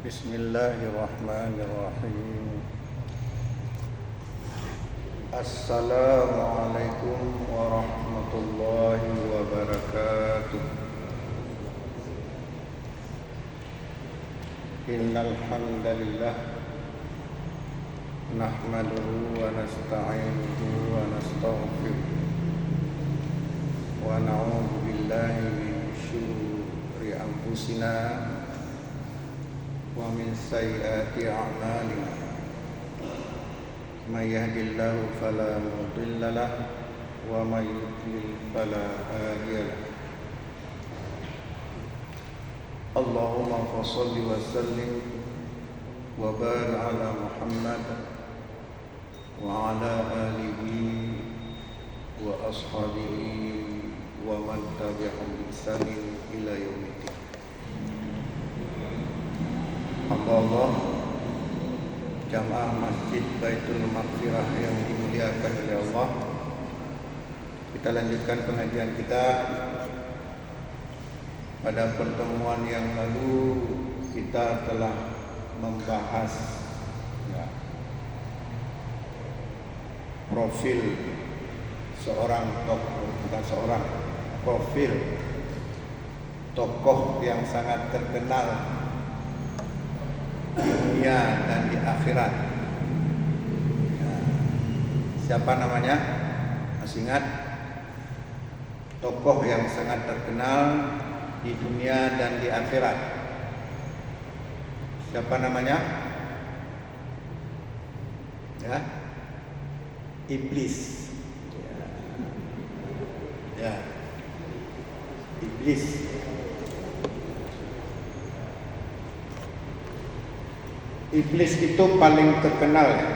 Bismillahirrahmanirrahim. Assalamualaikum warahmatullahi wabarakatuh. Innal hamdalillah nahmaduhu wa nasta'inuhu wa nastaghfiruh wa na'udzu billahi min syururi anfusina wa min sayyiati a'malina. May yahdihillahu fala mudilla lahu wa may yudlil fala hadiya lahu. Allahumma shalli wa sallim wa barik ala Muhammad wa ala alihi wa ashabihi wa man tabi'ahum bi ihsanin ila yaumiddin. Allah, jamaah Masjid Baitul Maghfirah yang dimuliakan oleh Allah, kita lanjutkan pengajian kita. Pada pertemuan yang lalu kita telah membahas profil seorang tokoh, profil tokoh yang sangat terkenal di dunia dan di akhirat. Siapa namanya? Masih ingat? Tokoh yang sangat terkenal di dunia dan di akhirat. Siapa namanya? Ya, Iblis. Ya, Iblis. Iblis itu paling terkenal ya,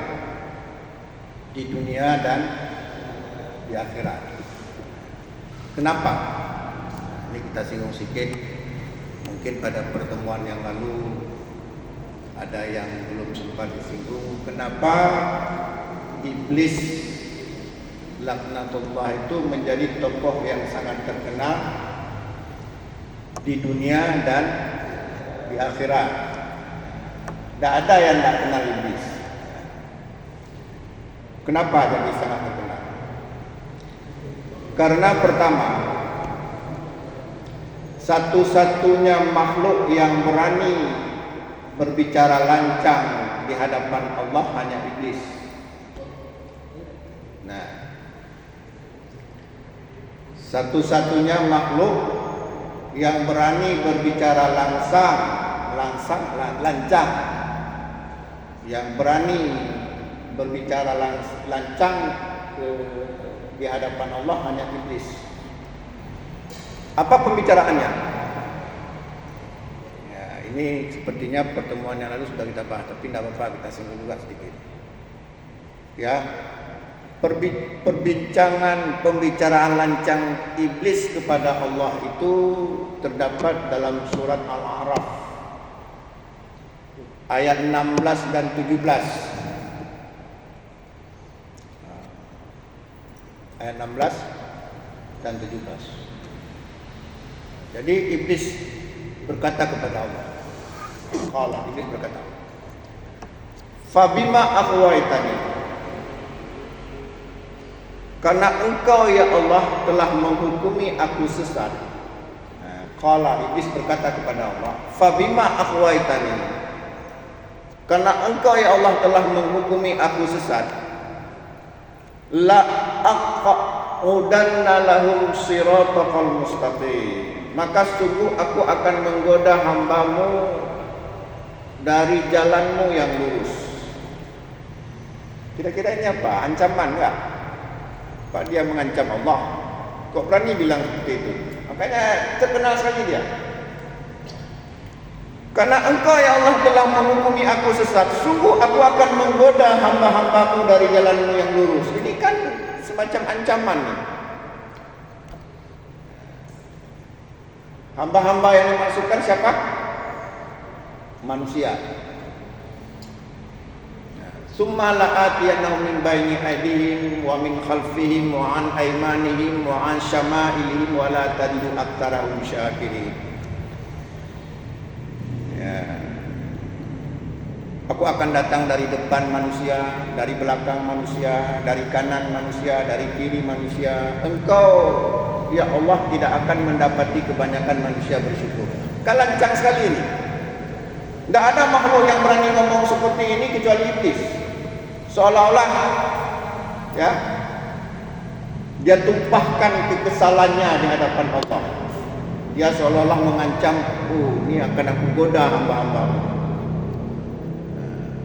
di dunia dan di akhirat. Kenapa? Ini kita singgung sedikit. Mungkin pada pertemuan yang lalu ada yang belum sempat disinggung. Kenapa Iblis laknatullah itu menjadi tokoh yang sangat terkenal di dunia dan di akhirat? Tidak ada yang tidak kenal Iblis. Kenapa jadi sangat terkenal? Karena pertama, satu-satunya makhluk yang berani berbicara lancang di hadapan Allah hanya Iblis. Nah, satu-satunya makhluk yang berani berbicara lancang, yang berani berbicara lancang di hadapan Allah hanya Iblis. Apa pembicaraannya? Ya, ini sepertinya pertemuan yang lalu sudah kita bahas, tapi tidak apa-apa, kita singgung juga sedikit. Ya, pembicaraan lancang Iblis kepada Allah itu terdapat dalam surat Al-A'raf ayat 16 dan 17. Ayat 16 dan 17. Jadi Iblis berkata kepada Allah. Iblis berkata, "Fabima aghwaytani?" Karena engkau ya Allah telah menghukumi aku sesat. Iblis berkata kepada Allah, "Fabima aghwaytani?" Karena engkau ya Allah telah menghukumi aku sesat, la aqudanna lahum siratal mustaqim, maka sungguh aku akan menggoda hambamu dari jalanmu yang lurus. Kira-kira ini apa? Ancaman enggak? Pak, dia mengancam Allah. Kok berani bilang seperti itu? Makanya terkenal sekali dia. Karena engkau ya Allah telah menghukumi aku sesat, sungguh aku akan menggoda hamba-hambamu dari jalanmu yang lurus. Ini kan semacam ancaman nih. Hamba-hamba yang dimasukkan siapa? Manusia. Summa la'atiyannahum min baini aydihim wa min khalfihim wa an aymanihim wa an syama'ilihim wa la tajidu aktsarahum syakirin. Ya. Aku akan datang dari depan manusia, dari belakang manusia, dari kanan manusia, dari kiri manusia. Engkau, ya Allah, tidak akan mendapati kebanyakan manusia bersyukur. Lancang sekali ini. Tidak ada makhluk yang berani ngomong seperti ini kecuali iblis. Seolah-olah, ya, dia tumpahkan kekesalannya di hadapan Allah. Dia seolah-olah mengancam, ini akan aku goda hamba-hamba.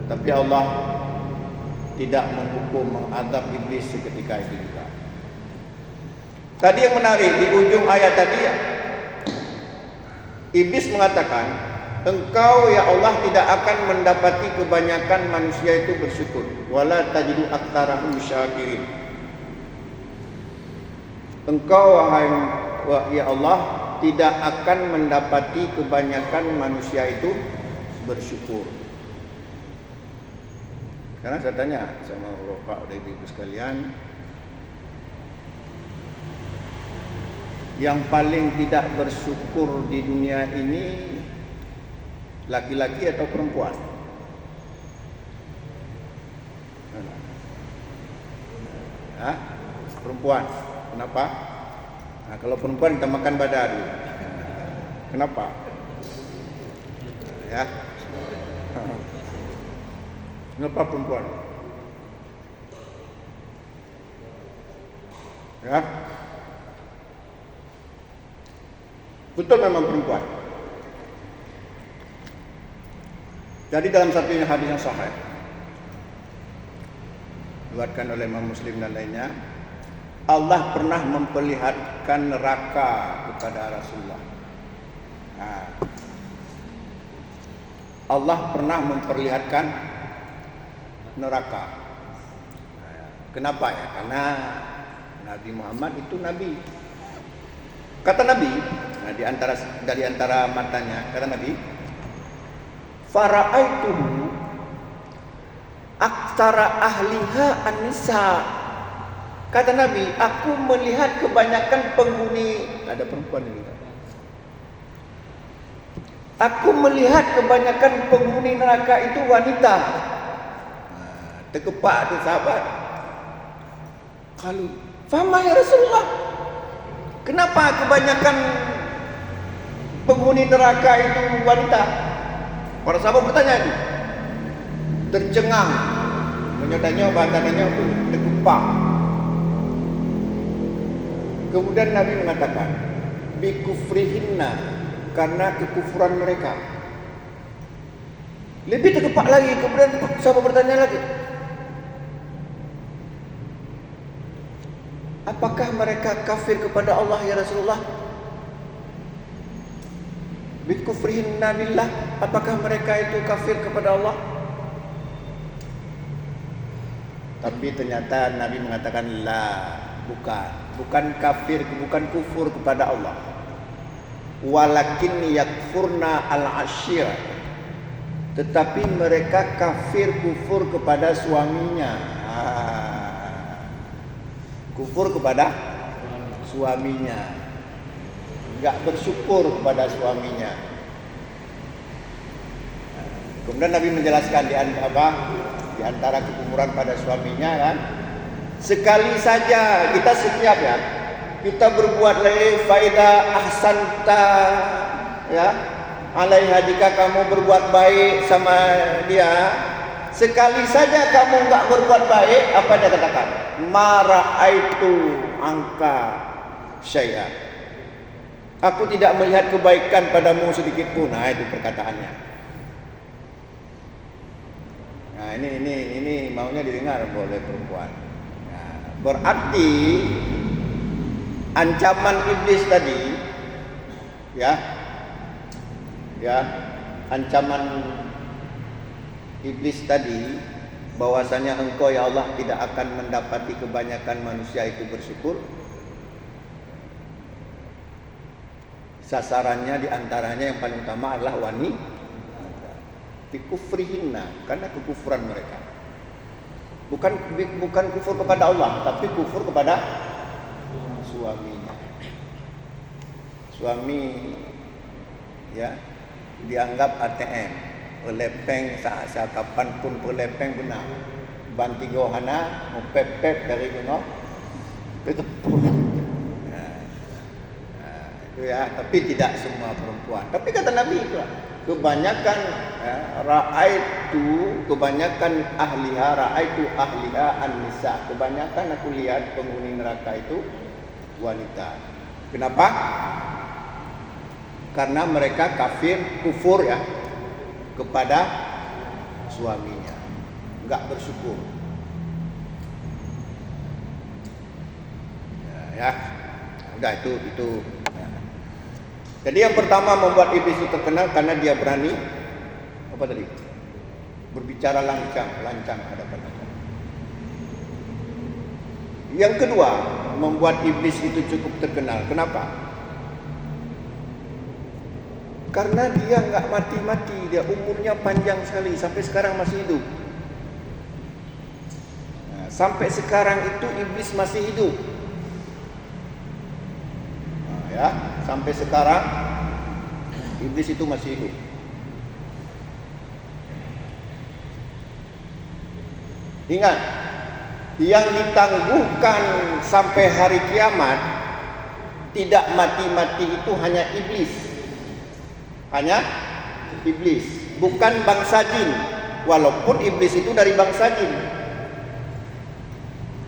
Tapi Allah tidak menghukum, mengadab iblis seketika itu juga. Tadi yang menarik di ujung ayat tadi, iblis mengatakan, engkau ya Allah tidak akan mendapati kebanyakan manusia itu bersyukur. Wala tajidu aktsarahum syakirin. Engkau wahai ya Allah tidak akan mendapati kebanyakan manusia itu bersyukur. Sekarang saya tanya sama Bapak dan Ibu sekalian, yang paling tidak bersyukur di dunia ini laki-laki atau perempuan? Perempuan. Kenapa? Nah, kalau perempuan kita makan badari. Kenapa? Ya. Kenapa perempuan? Ya. Betul memang perempuan. Jadi dalam satu hadis yang sahih diriwayatkan oleh Imam Muslim dan lainnya, Allah pernah memperlihatkan neraka kepada Rasulullah. Nah, Allah pernah memperlihatkan neraka. Kenapa ya? Karena Nabi Muhammad itu nabi. Kata Nabi, dari antara matanya, kata Nabi, fara'aituhu aktsara ahliha an-nisa. Kata Nabi, aku melihat kebanyakan penghuni, ada perempuan ini. Aku melihat kebanyakan penghuni neraka itu wanita. Terkepak tu sahabat. Kalau, faham ya Rasulullah? Kenapa kebanyakan penghuni neraka itu wanita? Para sahabat bertanya itu. Tercengang. Menyodanya badannya itu terkepak. Kemudian Nabi mengatakan, bikufrihinna, karena kekufuran mereka. Lebih terkepak lagi. Kemudian sahabat bertanya lagi, apakah mereka kafir kepada Allah ya Rasulullah? Bikufrihinna billah, apakah mereka itu kafir kepada Allah? Tapi ternyata Nabi mengatakan la, bukan kafir, bukan kufur kepada Allah. Walakin yakfurna al-ashir, tetapi mereka kafir kufur kepada suaminya. Kufur kepada suaminya, enggak bersyukur kepada suaminya. Kemudian Nabi menjelaskan di antara kekufuran pada suaminya kan, sekali saja kita setiap ya, kita berbuat lagi faida ahsanta ya, alaiha, jika kamu berbuat baik sama dia, sekali saja kamu enggak berbuat baik, apa dia katakan? Mara'aitu angka syai'a. Aku tidak melihat kebaikan padamu sedikit pun. Nah, itu perkataannya. Nah, ini maunya didengar oleh perempuan. Nah, berarti ancaman iblis tadi ya, ancaman iblis tadi, bahwasanya engkau ya Allah tidak akan mendapati kebanyakan manusia itu bersyukur. Sasarannya diantaranya yang paling utama adalah wanita. Bikufrihinna, karena kekufuran mereka. Bukan kufur kepada Allah, tapi kufur kepada suaminya. Suami ya dianggap ATM. Pelepeng saat kapanpun pelepeng benar. Banti gohana mepep dari gunung ke tepung. Itu ya, tapi tidak semua perempuan. Tapi kata Nabi itu kebanyakan kebanyakan ahliha an-nisa. Kebanyakan aku lihat penghuni neraka itu wanita. Kenapa? Karena mereka kufur ya kepada suaminya, enggak bersyukur. Ya, udah itu. Ya. Jadi yang pertama membuat iblis itu terkenal karena dia berani apa tadi? Berbicara lancang hadapan Allah. Yang kedua, membuat iblis itu cukup terkenal. Kenapa? Karena dia nggak mati-mati, dia umurnya panjang sekali, sampai sekarang masih hidup. Nah, sampai sekarang itu iblis masih hidup. Nah, ya, sampai sekarang iblis itu masih hidup. Ingat, yang ditangguhkan sampai hari kiamat tidak mati-mati itu hanya iblis. Hanya iblis, bukan bangsa jin. Walaupun iblis itu dari bangsa jin.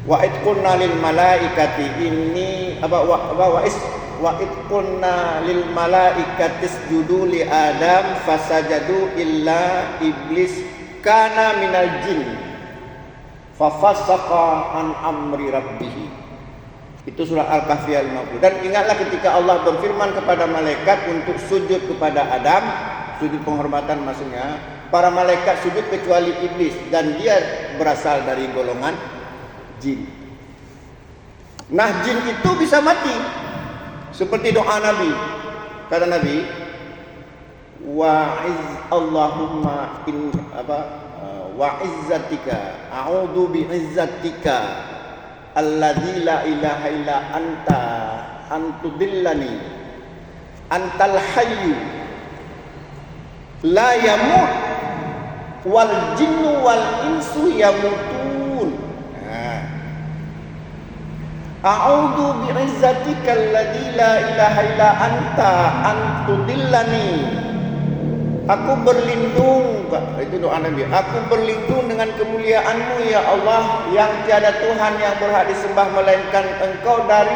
Wa id qulna lil malaikati inni wa id qulna lil malaikati isjudu li adam fasajadu illa iblis kana minal jin fafasaqa an amri rabbih. Itu surah Al-Kahfi ayat 50. Dan ingatlah ketika Allah berfirman kepada malaikat untuk sujud kepada Adam, sujud penghormatan maksudnya, para malaikat sujud kecuali iblis dan dia berasal dari golongan jin. Nah, jin itu bisa mati. Seperti doa Nabi. Kata Nabi, Allahumma wa izzatika a'udzu bi izzatika alladzi la ilaha illa anta antudillani antal hayyu la yamut wal jinnu wal insu yamutun. A'udzu bi'izzatika alladzi la ilaha illa anta antudillani. Aku berlindung, itu doa Nabi. Aku berlindung dengan kemuliaan-Mu ya Allah, yang tiada Tuhan yang berhak disembah melainkan Engkau dari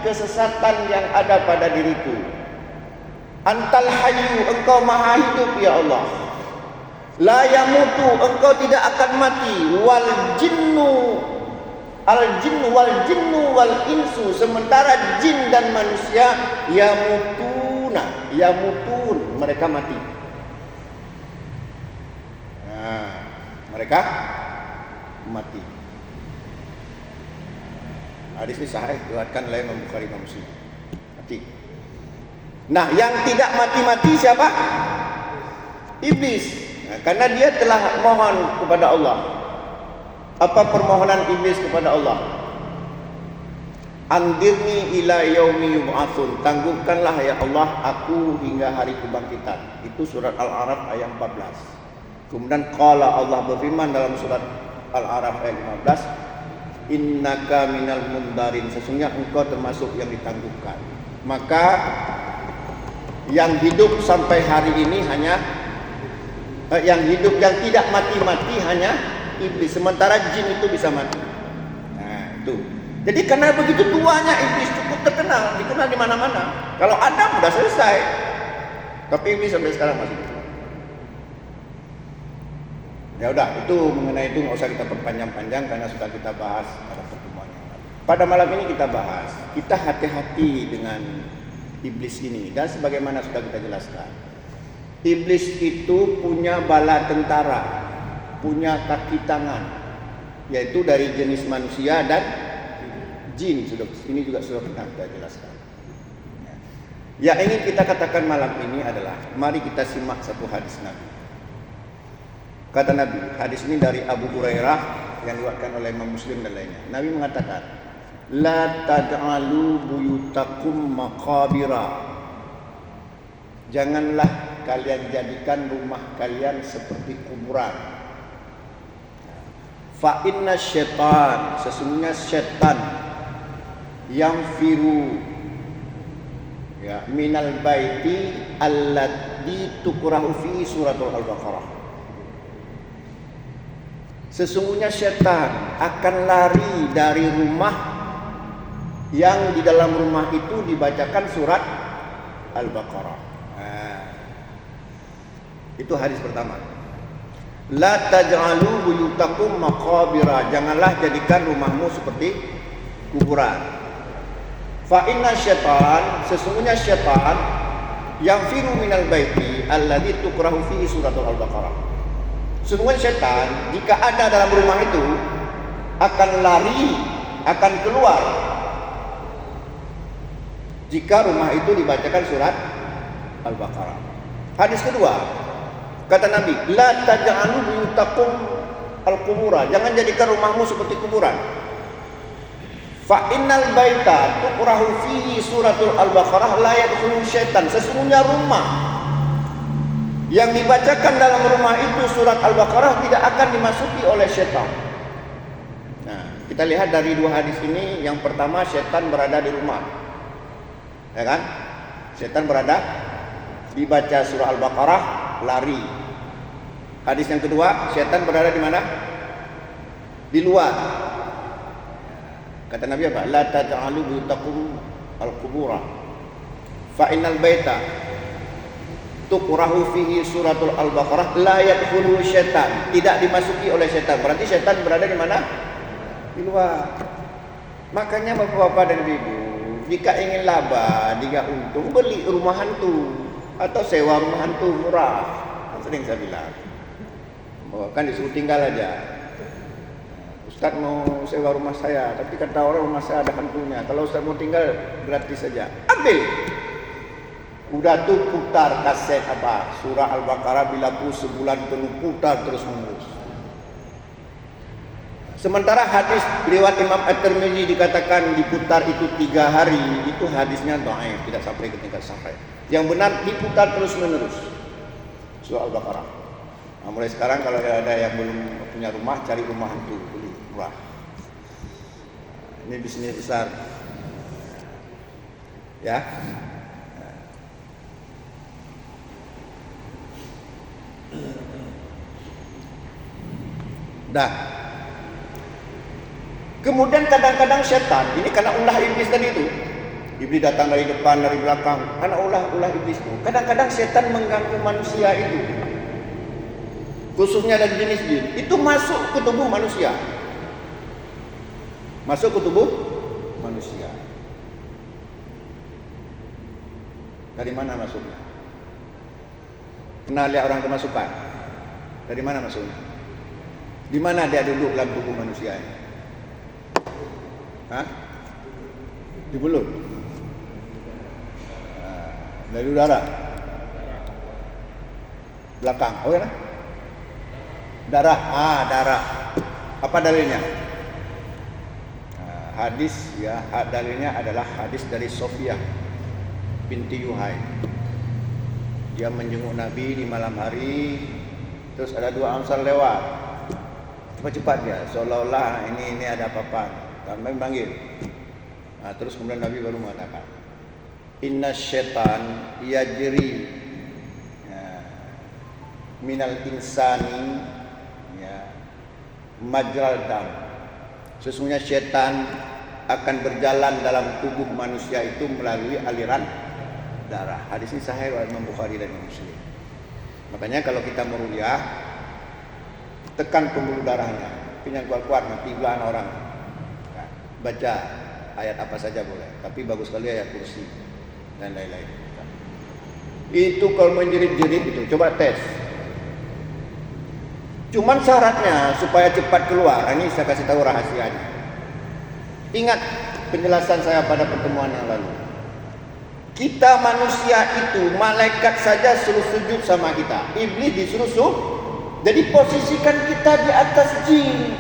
kesesatan yang ada pada diriku. Antal hayyu, Engkau maha hidup ya Allah. La yamutu, Engkau tidak akan mati. Wal jinnu wal insu, sementara jin dan manusia yamutun, mereka mati. Mereka mati. Hadis ini sahih, diriwayatkan oleh Imam Bukhari dan Muslim. Mati. Nah, yang tidak mati-mati siapa? Iblis. Nah, karena dia telah mohon kepada Allah. Apa permohonan iblis kepada Allah? Andirni ila yaumi yub'atsun. Tangguhkanlah ya Allah aku hingga hari kebangkitan. Itu surat Al-A'raf ayat 14. Kemudian qala Allah berfirman dalam surat Al-A'raf ayat 15, innaka minal mundarin, sesungguhnya engkau termasuk yang ditangguhkan. Maka yang hidup sampai hari ini hanya yang hidup yang tidak mati-mati hanya iblis, sementara jin itu bisa mati. Nah, itu. Jadi karena begitu tuanya iblis cukup terkenal, dikenal di mana-mana. Kalau Adam sudah selesai, tapi iblis sampai sekarang masih hidup. Ya udah, itu mengenai itu nggak usah kita perpanjang-panjang karena sudah kita bahas pada pertemuan yang lalu. Pada malam ini kita bahas, kita hati-hati dengan iblis ini. Dan sebagaimana sudah kita jelaskan, iblis itu punya bala tentara, punya kaki tangan, yaitu dari jenis manusia dan jin. Ini juga sudah pernah kita jelaskan. Yang ingin kita katakan malam ini adalah, mari kita simak satu hadis Nabi. Kata Nabi, hadis ini dari Abu Hurairah yang diriwayatkan oleh Imam Muslim dan lainnya. Nabi mengatakan, la tad'alu buyutakum maqabira. Janganlah kalian jadikan rumah kalian seperti kuburan. Fa inna syaitan, sesungguhnya syaitan yang firu ya minal baiti alladzi tukrahu fi suratul al-baqarah. Sesungguhnya syaitan akan lari dari rumah yang di dalam rumah itu dibacakan surat Al-Baqarah. Itu hadis pertama. La taj'alu buyutakum maqabira, janganlah jadikan rumahmu seperti kuburan. Fa inna syaitan, sesungguhnya syaitan yang firu minal baiti alladzi tukrahu fihi suratul al-baqarah. Sesungguhnya syaitan jika ada dalam rumah itu akan lari, akan keluar jika rumah itu dibacakan surat Al-Baqarah. Hadis kedua, kata Nabi, la taj'alu buyutakum al-qubura, jangan jadikan rumahmu seperti kuburan. Fa innal baita tuqrahu fihi suratul al-baqarah la yadkhulu syaitan, sesungguhnya rumah yang dibacakan dalam rumah itu surat al-baqarah tidak akan dimasuki oleh syaitan. Nah, kita lihat dari dua hadis ini, yang pertama syaitan berada di rumah, ya kan? Syaitan berada, dibaca surah al-baqarah, lari. Hadis yang kedua, syaitan berada di mana? Di luar. Kata Nabi apa? La taj'alu buyutakum al-qubura fa innal baita tuqrahu fihi suratul al-baqarah la yadkhulu syaitan, tidak dimasuki oleh syaitan. Berarti syaitan berada di mana? Di luar. Makanya Bapak-bapak dan Ibu, jika ingin laba, jika untung, beli rumah hantu atau sewa rumah hantu murah. Sering saya bilang, kan disuruh tinggal aja. Ustaz mau sewa rumah saya, tapi kata orang rumah saya ada hantunya. Kalau Ustaz mau tinggal gratis saja, ambil. Udah tuh putar kaset apa? Surah Al-Baqarah bilaku sebulan penuh, putar terus menerus. Sementara hadis riwayat Imam At-Tirmidzi dikatakan diputar itu 3 hari, itu hadisnya dhaif, tidak sampai ke tingkat sahih. Yang benar diputar terus menerus surah Al-Baqarah. Nah, mulai sekarang kalau ada yang belum punya rumah, cari rumah hantu, beli murah. Ini bisnis besar, ya. Dah. Kemudian kadang-kadang setan, ini karena ulah iblis tadi itu. Iblis datang dari depan, dari belakang. Karena ulah iblis itu. Kadang-kadang setan mengganggu manusia itu. Khususnya dari jenis jin. Itu masuk ke tubuh manusia. Masuk ke tubuh manusia. Dari mana masuknya? Pernah lihat orang kemasukan? Dari mana masuknya? Di mana dia duduk dalam tubuh manusia ini? Hah? Di mulut. Dari udara. Belakang. Oke kan? Darah. Darah. Apa dalilnya? Hadis ya, dalilnya adalah hadis dari Sofiyah binti Yuhai. Dia menjenguk Nabi di malam hari, terus ada 2 ansar lewat. Cepat-cepat dia, seolah-olah ini ada apa-apa. Kami panggil. Nah, terus kemudian Nabi baru mengatakan, Inna syaitan yajri minal insani majral dam. Sesungguhnya syaitan akan berjalan dalam tubuh manusia itu melalui aliran darah. Hadis ini sahih riwayat Imam Bukhari dan Muslim. Makanya kalau kita meruqyah, tekan pembuluh darahnya, yang kuat-kuat mati belaan orang. Nah, baca ayat apa saja boleh, tapi bagus sekali ayat kursi dan lain-lain. Itu kalau menjerit-jerit itu, coba tes. Cuman syaratnya supaya cepat keluar. Ini saya kasih tahu rahasianya. Ingat penjelasan saya pada pertemuan yang lalu. Kita manusia itu, malaikat saja suruh sujud sama kita. Iblis disuruh sujud. Jadi posisikan kita di atas jin.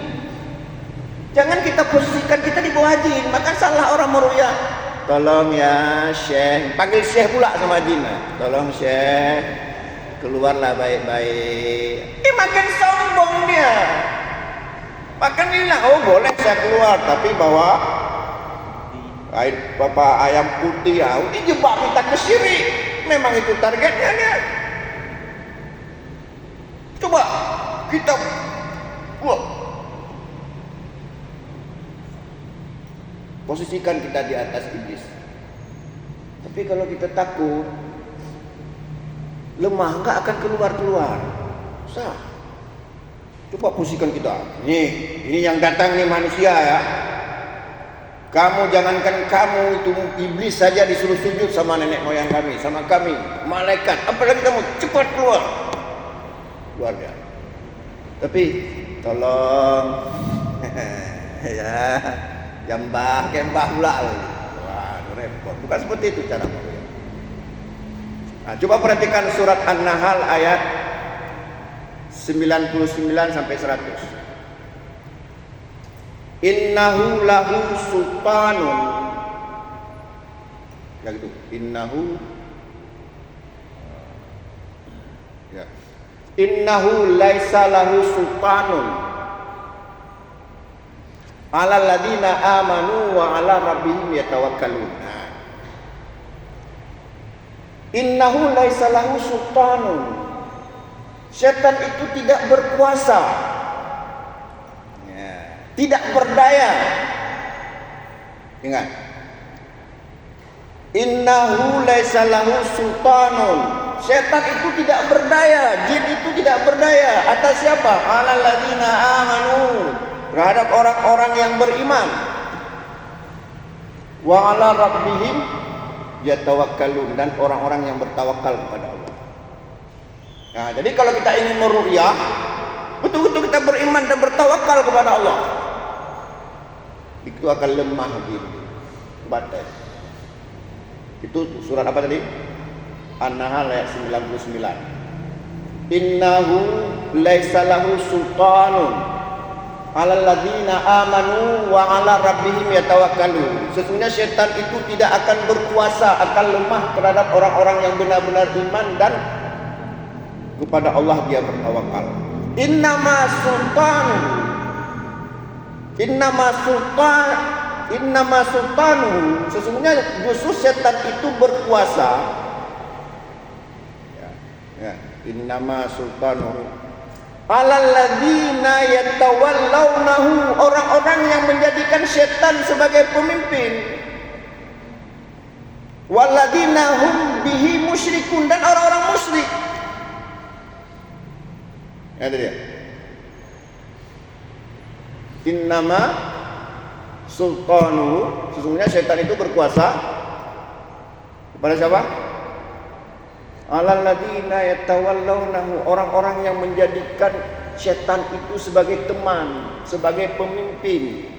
Jangan kita posisikan kita di bawah jin. Maka salah orang meruqyah. Tolong ya Syekh. Panggil Syekh pula sama jin. Tolong Syekh. keluarlah baik-baik. Makin sombong dia. Makan bilang, oh boleh saya keluar, tapi bawa ayam putih ya. Ini jebak kita ke syirik. Memang itu targetnya dia. Coba kita posisikan kita di atas iblis. Tapi kalau kita takut, lemah, nggak akan keluar. Sah. Coba posisikan kita. Ini yang datang nih manusia ya. Kamu jangankan kamu itu iblis saja disuruh sujud sama nenek moyang kami, sama kami, malaikat. Apalagi kamu cepat keluar dia. Tapi tolong ya jambah kembah pula. Wah, repot. Bukan seperti itu cara ngomongnya. Nah, coba perhatikan surat An-Nahl ayat 99 sampai 100. Innahu lahu sultanun. Ya gitu. Innahu laisa lahu sultanun ala ladina amanu wa ala rabbihim yatawakkalun. Innahu laisa lahu sultanun. Setan itu tidak berkuasa, tidak berdaya. Ingat, innahu laisa lahu sultanun. Setan itu tidak berdaya, jin itu tidak berdaya atas siapa? Alal ladzina amanu, terhadap orang-orang yang beriman. Wa ala rabbihim yatawakkalun, dan orang-orang yang bertawakal kepada Allah. Nah, jadi kalau kita ingin meru'yah, betul-betul kita beriman dan bertawakal kepada Allah, itu akan lemah gitu, batas. Itu surat apa tadi? An-Nahl ayat 99. Innahu laisa lahu sultanun 'alal ladzina amanu wa 'ala rabbihim yatawakkalun. Sesungguhnya setan itu tidak akan berkuasa, akan lemah terhadap orang-orang yang benar-benar iman dan kepada Allah dia bertawakal. Innama sultanu, sesungguhnya justru setan itu berkuasa. Innama sultanu alal ladzina yatawallawnahu, orang-orang yang menjadikan setan sebagai pemimpin. Walladzina hum bihi musyrikun, dan orang-orang musyrik. Itu dia. Innama sultanu, sesungguhnya setan itu berkuasa kepada siapa? Alal ladzina yatawallawnahu, orang-orang yang menjadikan setan itu sebagai teman, sebagai pemimpin.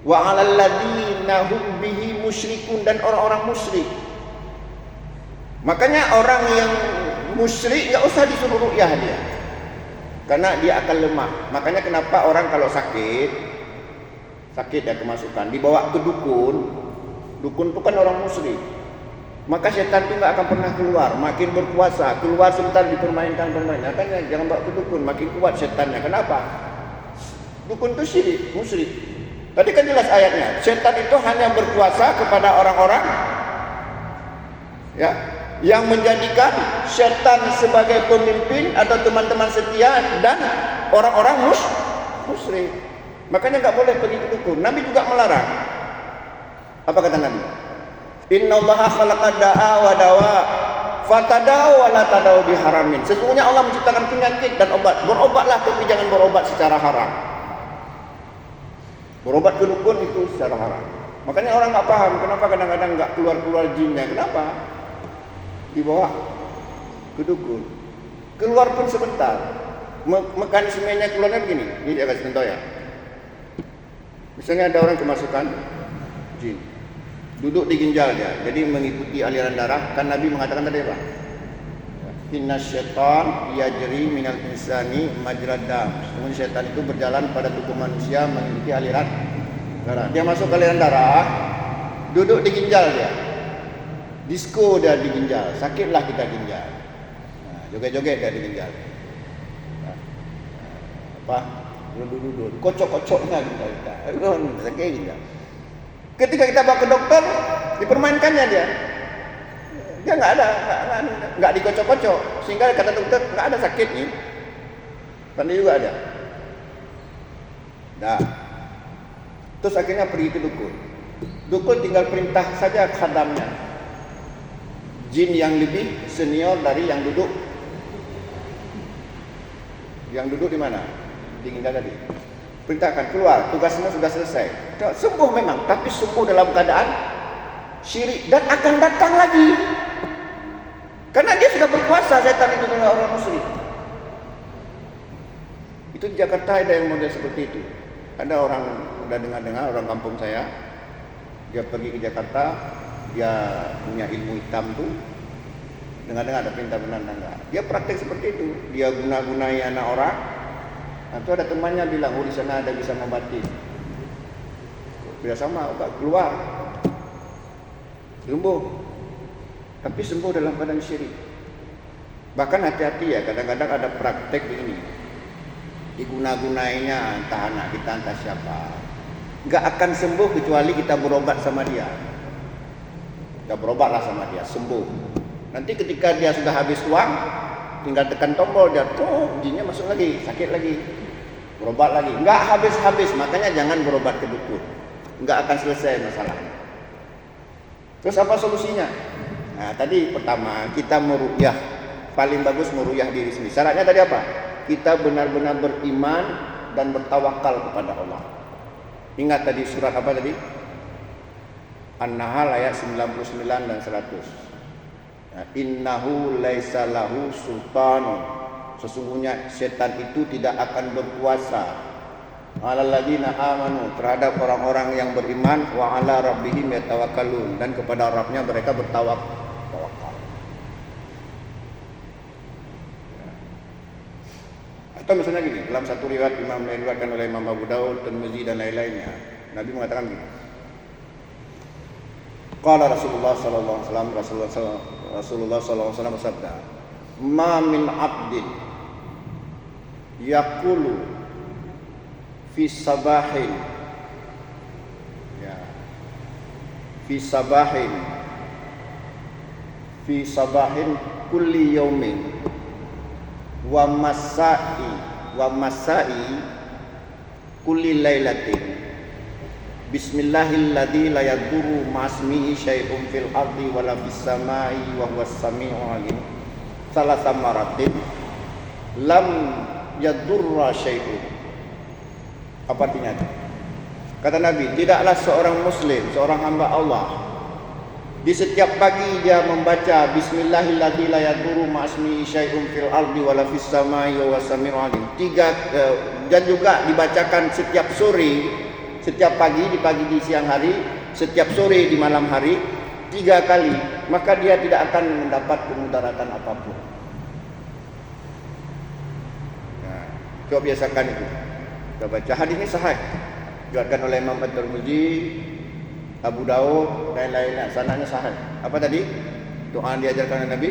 Wa alal ladzina hum bihi musyrikun, dan orang-orang musyrik. Makanya orang yang musyrik enggak usah disuruh ruqyah dia, karena dia akan lemah. Makanya kenapa orang kalau sakit ya kemasukan, dibawa ke dukun itu kan orang musyrik. Maka setan itu enggak akan pernah keluar, makin berkuasa. Keluar sebentar dipermainkan. Makanya jangan bawa ke dukun, makin kuat setannya. Kenapa? Dukun itu syirik, musyrik. Tadi kan jelas ayatnya, setan itu hanya berkuasa kepada orang-orang ya yang menjadikan setan sebagai pemimpin atau teman-teman setia dan orang-orang musyrik. Makanya enggak boleh pergi ke dukun. Nabi juga melarang. Apa kata Nabi? Innallaha khalaqa da'a wa dawa fatadaw wa la tadaw biharamin. Sesungguhnya Allah menciptakan penyakit dan obat. Berobatlah, tapi jangan berobat secara haram. Berobat ke dukun itu secara haram. Makanya orang enggak paham kenapa kadang-kadang enggak keluar-keluar jinnya. Kenapa? Dibawa ke dukun. Keluar pun sebentar. Mekanismenya keluarnya begini. Ini dia kasih contoh ya. Misalnya ada orang kemasukan jin, duduk di ginjal dia, jadi mengikuti aliran darah. Kan Nabi mengatakan tadi apa? Inna syaitan yajri minal insani majrad dam. Sesungguhnya syaitan itu berjalan pada tubuh manusia mengikuti aliran darah. Dia masuk ke aliran darah, duduk di ginjal dia, disko dia di ginjal, sakitlah kita ginjal. Joget-joget dia ditinggal. Apa? Duduk, kocok-kocoknya kita. Sakit kita. Ketika kita bawa ke dokter, dipermainkannya dia. Dia nggak dikocok-kocok, sehingga kata dokter nggak ada sakit nih. Tadi juga ada. Nah, terus akhirnya pergi ke dukun. Dukun tinggal perintah saja khadamnya, jin yang lebih senior dari yang duduk. Yang duduk di mana? Tinggal tadi. Perintahkan keluar, tugasnya sudah selesai. Sembuh memang, tapi sembuh dalam keadaan syirik dan akan datang lagi. Karena dia sudah berkuasa setan itu dengan orang musyrik. Itu di Jakarta ada yang model seperti itu. Ada orang udah dengar orang kampung saya, dia pergi ke Jakarta, dia punya ilmu hitam tuh. Dengar ada perintah benar enggak. Dia praktek seperti itu. Dia guna-gunai anak orang. Atau ada temannya bilang, di sana ada bisa mengobati. Bila sama, keluar. Sembuh. Tapi sembuh dalam keadaan syirik. Bahkan hati-hati ya, kadang-kadang ada praktek begini. Diguna-gunainya entah anak kita, entah siapa. Enggak akan sembuh kecuali kita berobat sama dia. Kita berobatlah sama dia, sembuh. Nanti ketika dia sudah habis uang, tinggal tekan tombol, dia jinnya masuk lagi, sakit lagi, berobat lagi. Enggak habis-habis, makanya jangan berobat ke dukun. Enggak akan selesai masalahnya. Terus apa solusinya? Nah, tadi pertama kita meruqyah, paling bagus meruqyah diri sendiri. Syaratnya tadi apa? Kita benar-benar beriman dan bertawakal kepada Allah. Ingat tadi surat apa tadi? An-Nahl ayat 99 dan 100. Innahu laisa lahu sultanun. Sesungguhnya setan itu tidak akan berkuasa alal ladina amanu, terhadap orang-orang yang beriman, wa ala rabbihim yatawakkalun, dan kepada Rabbnya mereka bertawakal. Atau misalnya gini, dalam satu riwayat Imam diriwayatkan oleh Imam Abu Daud, Tirmizi dan lain-lainnya, Nabi mengatakan gini. Qala Rasulullah sallallahu alaihi wasallam, Rasulullah sallallahu alaihi wasallam bersabda, "Ma min 'abdin yaqulu fi sabahin fi sabahin kulli yaumin wa masai kulli lailatin bismillahilladzi la yadurru ma'asmihi syai'un fil ardi wala fis samai wa huwas sami'ul 'alim salasa maratin lam yadurra syai'un." Apa artinya? Kata Nabi, tidaklah seorang muslim, seorang hamba Allah, di setiap pagi dia membaca bismillahilladzi la yadurru ma'asmihi syai'un fil ardi wala fis samai wa huwas sami'ul 'alim. Dan juga dibacakan setiap sore, setiap pagi, di siang hari, setiap sore di malam hari, 3 kali, maka dia tidak akan mendapat kemudaratan apapun. Nah, coba biasakan itu. Kita baca hadis ini sahih, diriwayatkan oleh Imam At-Tirmizi, Abu Daud dan lain-lain. Sanadnya sahih. Apa tadi? Doa yang diajarkan oleh Nabi.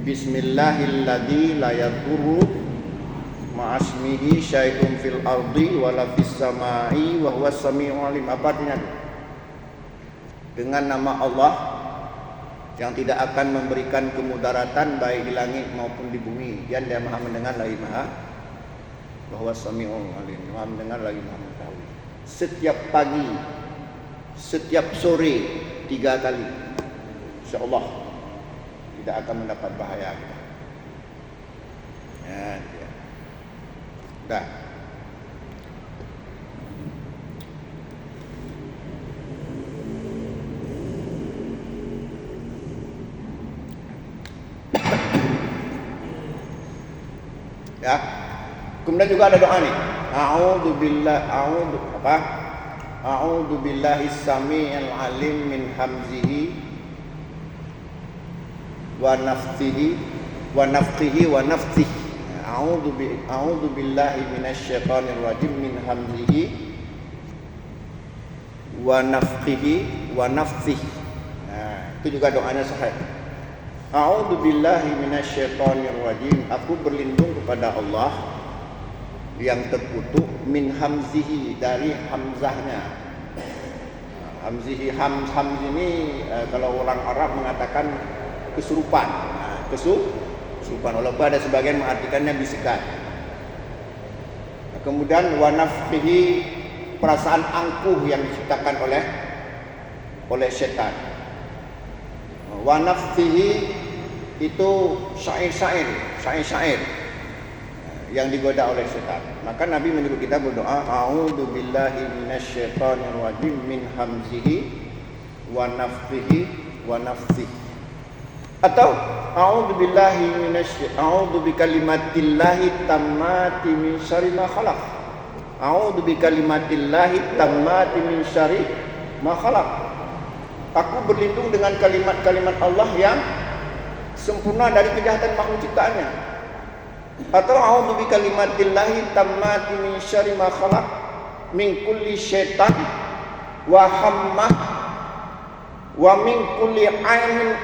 Bismillahilladzi la yadurru ma'asmihi syai'un fil ardi wala fis samai wa huwas sami'ul 'alim. Apa artinya? Dengan nama Allah yang tidak akan memberikan kemudaratan baik di langit maupun di bumi, dan dia Maha mendengar lagi Maha bahwa sami'ul 'alim, Maha mendengar lagi Maha mengetahui. Setiap pagi, setiap sore 3 kali, insyaallah tidak akan mendapat bahaya kita. Ya, ya. Dah. Ya. Kemudian juga ada doa nih. A'udzu billahi samii'il 'alim min hamzihi wa nafthihi wa nafthihi. A'udzu billahi minasy syaithanir rajim min hamzihi wa nafthihi wa nafthihi. Nah, itu juga doanya sahih. A'udzubillahi minasyaitonirrajim. Aku berlindung kepada Allah yang terkutuk min hamzihi, dari hamzahnya. Hamzihi, hamz ini kalau orang Arab mengatakan kesurupan. Kesurupan. Walaupun ada sebagian mengartikannya bisikan. Kemudian wa nafkhihi, perasaan angkuh yang diciptakan oleh setan. Wa nafkhihi itu syair yang digoda oleh setan. Maka Nabi menyuruh kita berdoa, a'udzubillahi minasyaitonirrajim min hamzihi wa nafthihi wa nafthihi. Atau a'udzu bikalimatillahi tammati min syarri ma khalaq. A'udzu bikalimatillahi tammati min syarri ma khalaq. Aku berlindung dengan kalimat-kalimat Allah yang sempurna dari kejahatan makhluk ciptaannya. Atau a'udzu bikalimatillahi tammati min syarri ma khalaq min kulli syaitan wa hammah wa min kulli ainin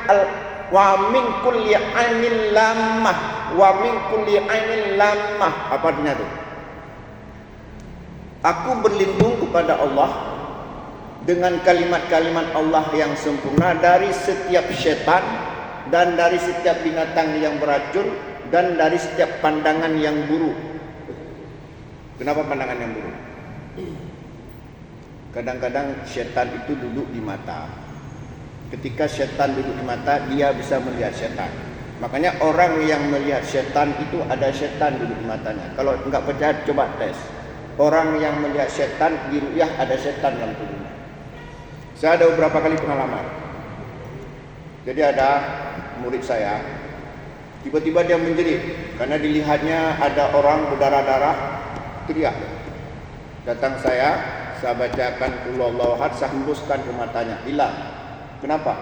wa min kulli ainin lamah wa min kulli ainin lamah. Apa artinya itu? Aku berlindung kepada Allah dengan kalimat-kalimat Allah yang sempurna dari setiap syaitan dan dari setiap binatang yang beracun dan dari setiap pandangan yang buruk. Kenapa pandangan yang buruk? Kadang-kadang syaitan itu duduk di mata. Ketika syaitan duduk di mata, dia bisa melihat syaitan. Makanya orang yang melihat syaitan itu ada syaitan duduk di matanya. Kalau enggak percaya, coba tes. Orang yang melihat syaitan di ru'yah ada syaitan dalam tubuhnya. Saya ada beberapa kali pengalaman. Jadi ada murid saya, tiba-tiba dia menjerit karena dilihatnya ada orang berdarah-darah, teriak. Datang saya bacakan qul huwallahu ahad, saya hembuskan ke matanya, hilang. Kenapa?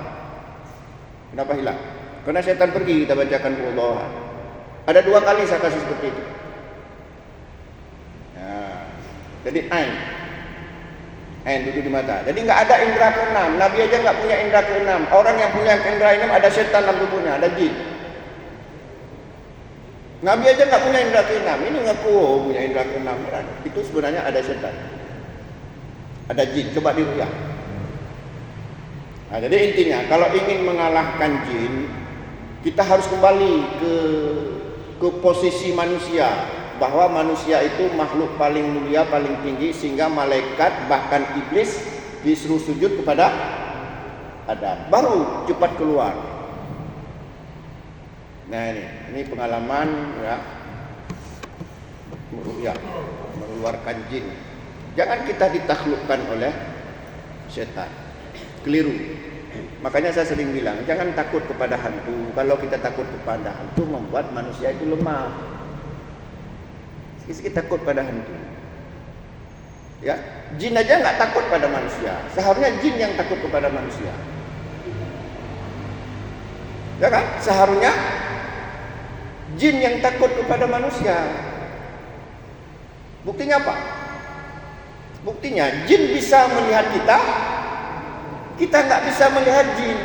Kenapa hilang? Karena setan pergi, kita bacakan qul huwallahu ahad. Ada 2 kali saya kasih seperti itu. Nah, jadi ain duduk di mata. Jadi nggak ada indera keenam. Nabi aja nggak punya indera keenam. Orang yang punya indera keenam ada setan dalam tubuhnya, ada jin. Nabi aja nggak punya indera keenam. Ini ngaku punya indera keenam. Itu sebenarnya ada setan, ada jin. Coba diruyah. Nah, jadi intinya kalau ingin mengalahkan jin, kita harus kembali ke posisi manusia. Bahwa manusia itu makhluk paling mulia, paling tinggi, sehingga malaikat bahkan iblis disuruh sujud kepada Adam, baru cepat keluar. Nah ini pengalaman ya, mengeluarkan jin. Jangan kita ditaklukkan oleh setan, keliru. Makanya saya sering bilang, jangan takut kepada hantu. Kalau kita takut kepada hantu, membuat manusia itu lemah. Kita takut pada hantu. Ya, jin aja nggak takut pada manusia. Seharusnya jin yang takut kepada manusia. Ya kan? Seharusnya jin yang takut kepada manusia. Buktinya apa? Buktinya jin bisa melihat kita nggak bisa melihat jin.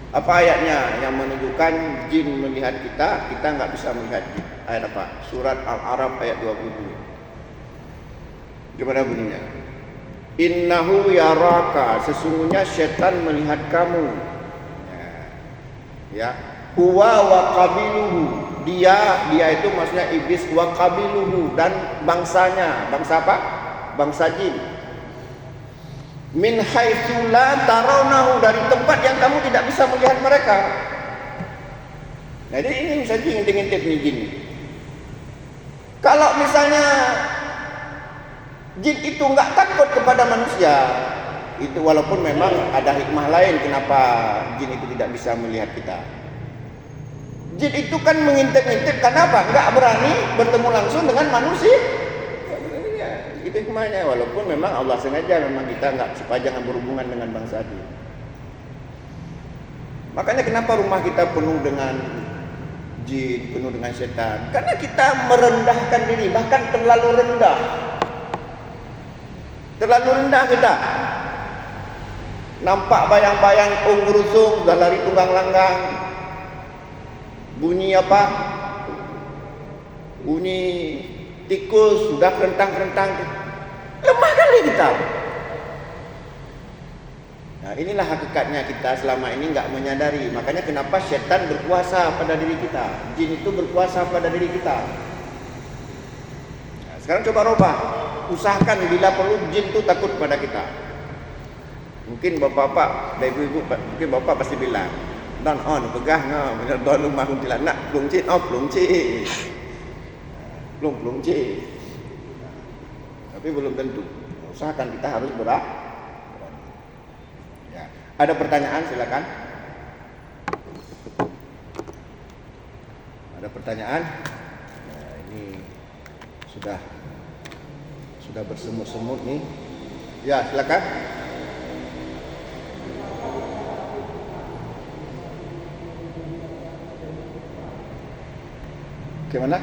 Apa ayatnya yang menunjukkan jin melihat kita nggak bisa melihat jin? Ayat apa? Surat Al-A'raf ayat 20. Gimana bunyinya? Innahu yaraka, sesungguhnya setan melihat kamu. Ya. Huwa wa qabiluhu, dia itu maksudnya iblis, wa qabiluhu, dan bangsanya. Bangsa apa? Bangsa jin. Min haitsu la tarawnahu, dari tempat yang kamu tidak bisa melihat mereka. Jadi ini misalnya ngintip-ngintip nih jin. Kalau misalnya jin itu nggak takut kepada manusia, itu walaupun memang ada hikmah lain kenapa jin itu tidak bisa melihat kita. Jin itu kan mengintip-ngintip karena apa? Nggak berani bertemu langsung dengan manusia. Itu hikmahnya, walaupun memang Allah sengaja memang kita supaya jangan berhubungan dengan bangsa jin. Makanya kenapa rumah kita penuh dengan jin, penuh dengan setan? Karena kita merendahkan diri, bahkan terlalu rendah. Terlalu rendah kita. Nampak bayang-bayang rusung dah lari tunggang langgang. Bunyi apa? Bunyi tikus sudah kerentang-kerentang. Lemah kali kita. Nah, inilah hakikatnya kita selama ini enggak menyadari. Makanya kenapa syaitan berkuasa pada diri kita. Jin itu berkuasa pada diri kita. Nah, sekarang coba rubah. Usahakan bila perlu jin itu takut pada kita. Mungkin bapak-bapak dan ibu-ibu, mungkin bapak pasti bilang, don on pegah ngah, don rumah kuntilanak, pelung cik, pelung cik, pelung cik. Tapi belum tentu. Usahakan kita harus berani. Ya. Ada pertanyaan silakan. Ada pertanyaan? Nah, ini sudah bersemut-semut nih. Ya silakan. Gimana?